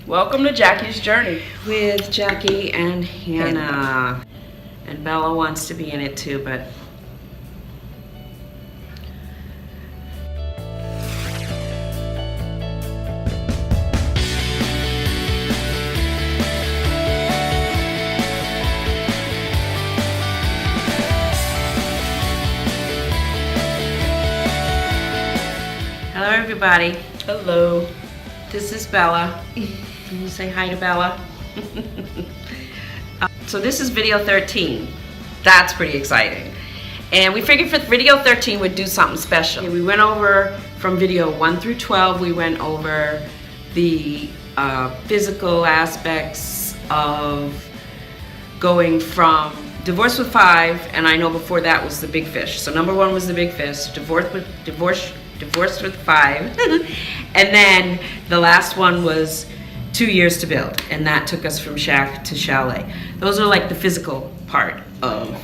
Welcome to Jackie's Journey. With Jackie and Hannah. And Bella wants to be in it too, but hello everybody. Hello. This is Bella. Can you say hi to Bella? So this is video 13. That's pretty exciting. And we figured for video 13 we'd do something special. We went over from video 1 through 12, we went over the physical aspects of going from divorced with 5, and I know before that was the big fish. So number 1 was the big fish, divorced with 5. And then the last one was 2 years to build, and that took us from shack to chalet. Those are like the physical part of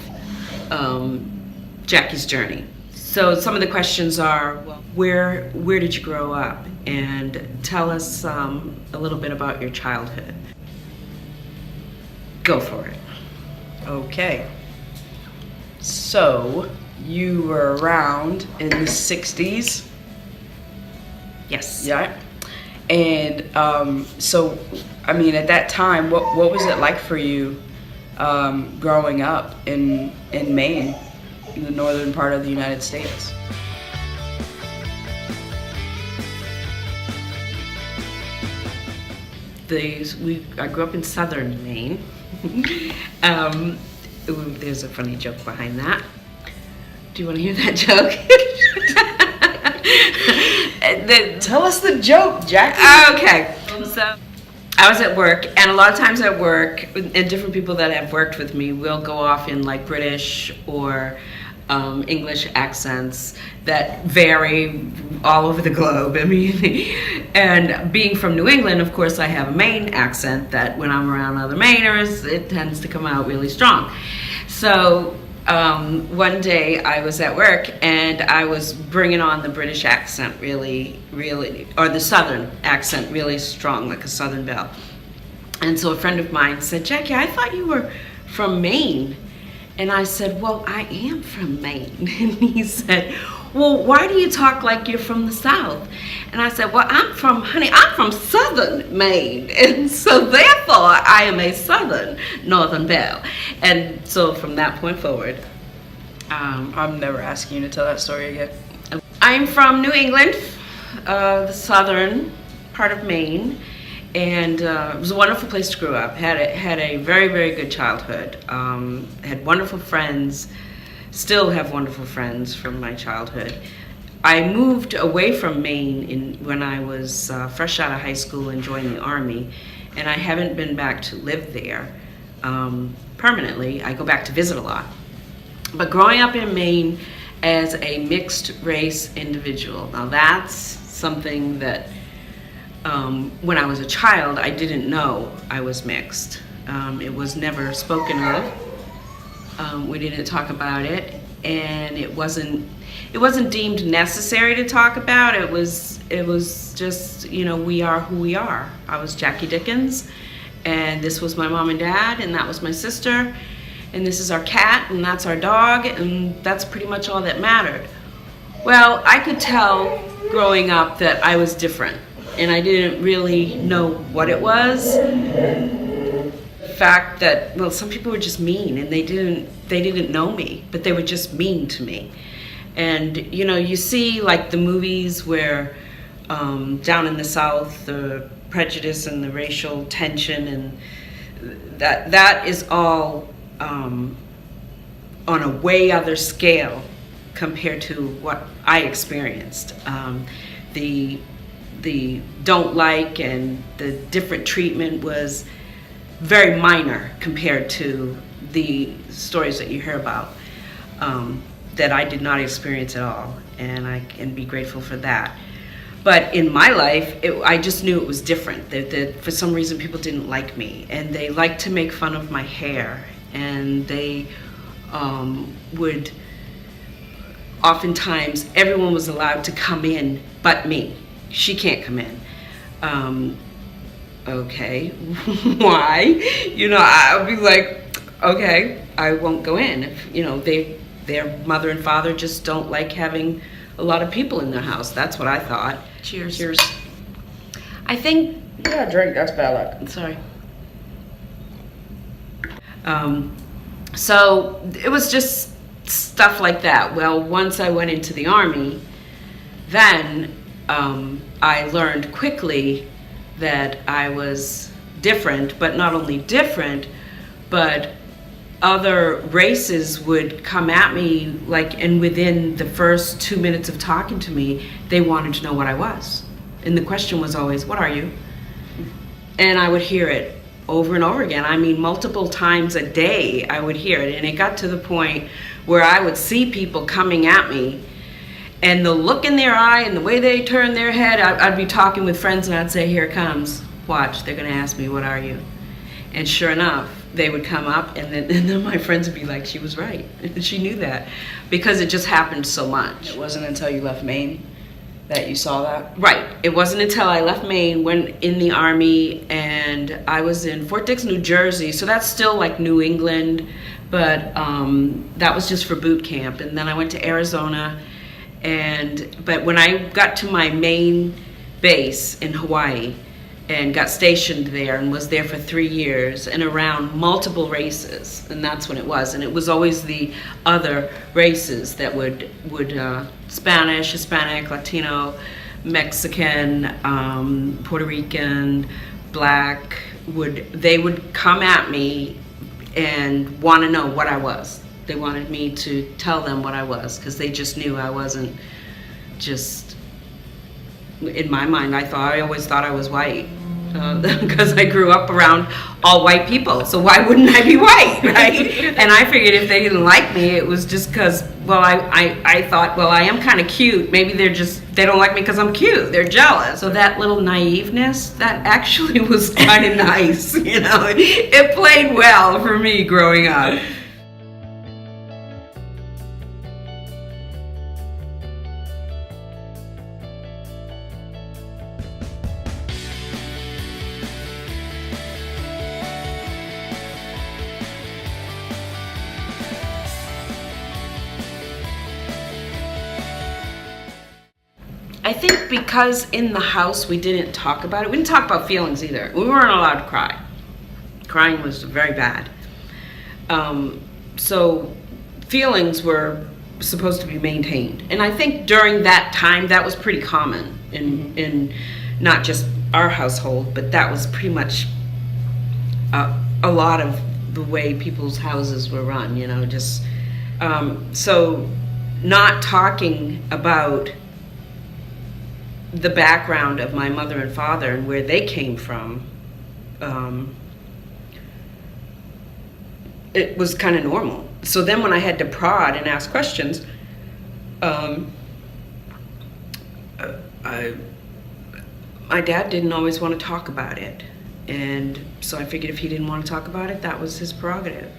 Jackie's journey. So some of the questions are, well, where did you grow up? And tell us a little bit about your childhood. Go for it. Okay. So, you were around in the 60s? Yes. Yeah. And so, I mean, at that time, what was it like for you growing up in Maine, in the northern part of the United States? I grew up in Southern Maine. There's a funny joke behind that. Do you want to hear that joke? Tell us the joke, Jackie. Okay. So I was at work, and a lot of times at work, and different people that have worked with me will go off in like British or English accents that vary all over the globe. I mean, and being from New England, of course, I have a Maine accent that when I'm around other Mainers, it tends to come out really strong. So one day I was at work and I was bringing on the British accent really, or the Southern accent really strong, like a Southern belle. And so a friend of mine said, Jackie, I thought you were from Maine. And I said, well, I am from Maine. And he said, well, why do you talk like you're from the South? And I said, well, I'm from Southern Maine. And so therefore, I am a Northern belle. And so from that point forward, I'm never asking you to tell that story again. I'm from New England, the southern part of Maine. And it was a wonderful place to grow up. Had a very, very good childhood. Had wonderful friends. Still have wonderful friends from my childhood. I moved away from Maine when I was fresh out of high school and joined the Army, and I haven't been back to live there permanently. I go back to visit a lot. But growing up in Maine as a mixed race individual, now that's something that when I was a child, I didn't know I was mixed. It was never spoken of. We didn't talk about it, and it wasn't deemed necessary to talk about. It was just, we are who we are. I was Jackie Dickens, and this was my mom and dad, and that was my sister, and this is our cat, and that's our dog, and that's pretty much all that mattered. Well, I could tell growing up that I was different. And I didn't really know what it was. The fact that, well, some people were just mean, and they didn't know me, but they were just mean to me. And you see like the movies where down in the South, the prejudice and the racial tension, and that is all on a way other scale compared to what I experienced. The don't like and the different treatment was very minor compared to the stories that you hear about that I did not experience at all, and I can be grateful for that. But in my life, I just knew it was different. That for some reason people didn't like me, and they liked to make fun of my hair, and they would oftentimes, everyone was allowed to come in but me. She can't come in. okay, why? You know, I'll be like, okay, I won't go in. If, you know, their mother and father just don't like having a lot of people in their house. That's what I thought. Cheers. Cheers. I think, Yeah, drink. That's bad luck. sorry. So it was just stuff like that. Well, once I went into the Army, then I learned quickly that I was different, but not only different, but other races would come at me, like, and within the first 2 minutes of talking to me, they wanted to know what I was. And the question was always, what are you? And I would hear it over and over again. I mean, multiple times a day I would hear it. And it got to the point where I would see people coming at me, and the look in their eye and the way they turned their head, I'd be talking with friends and I'd say, here it comes. Watch, they're going to ask me, what are you? And sure enough, they would come up, and then my friends would be like, she was right. She knew that, because it just happened so much. It wasn't until you left Maine that you saw that? Right. It wasn't until I left Maine, went in the Army, and I was in Fort Dix, New Jersey, so that's still like New England, but that was just for boot camp. And then I went to Arizona, but when I got to my main base in Hawaii and got stationed there and was there for 3 years and around multiple races, and that's when it was. And it was always the other races that would Spanish, Hispanic, Latino, Mexican, Puerto Rican, Black, they would come at me and want to know what I was. They wanted me to tell them what I was, because they just knew I wasn't just, in my mind, I always thought I was white, because I grew up around all white people, so why wouldn't I be white, right? And I figured if they didn't like me, it was just because, well, I thought, well, I am kind of cute. Maybe they don't like me because I'm cute. They're jealous. So that little naiveness, that actually was kind of nice, you know. It played well for me growing up. I think because in the house we didn't talk about it. We didn't talk about feelings either. We weren't allowed to cry. Crying was very bad. So feelings were supposed to be maintained. And I think during that time that was pretty common in not just our household, but that was pretty much a lot of the way people's houses were run, you know, just so not talking about the background of my mother and father and where they came from, it was kind of normal. So then when I had to prod and ask questions, my dad didn't always want to talk about it. And so I figured if he didn't want to talk about it, that was his prerogative.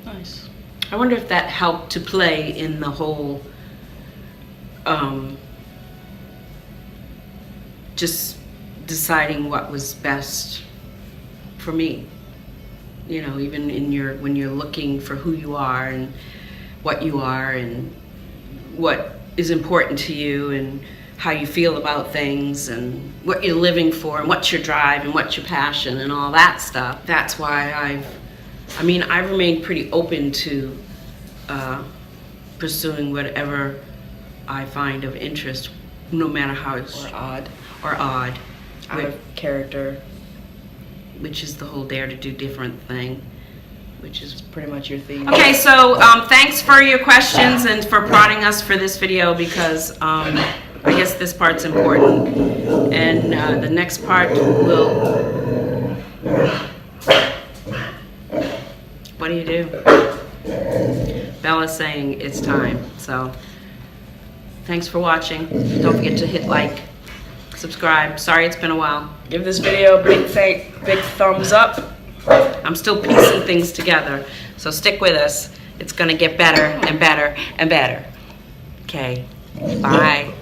Nice. I wonder if that helped to play in the whole just deciding what was best for me. You know, even when you're looking for who you are and what you are and what is important to you and how you feel about things and what you're living for and what's your drive and what's your passion and all that stuff. That's why I've remained pretty open to pursuing whatever I find of interest, no matter how it's Or odd. out of character, Which is the whole dare to do different thing, which is pretty much your theme. okay. So thanks for your questions and for prodding us for this video, because I guess this part's important, and the next part will. What do you do? Bella's saying it's time. So thanks for watching. Don't forget to hit like, subscribe. Sorry it's been a while. Give this video a big thumbs up. I'm still piecing things together, so stick with us. It's gonna get better and better and better. Okay, bye.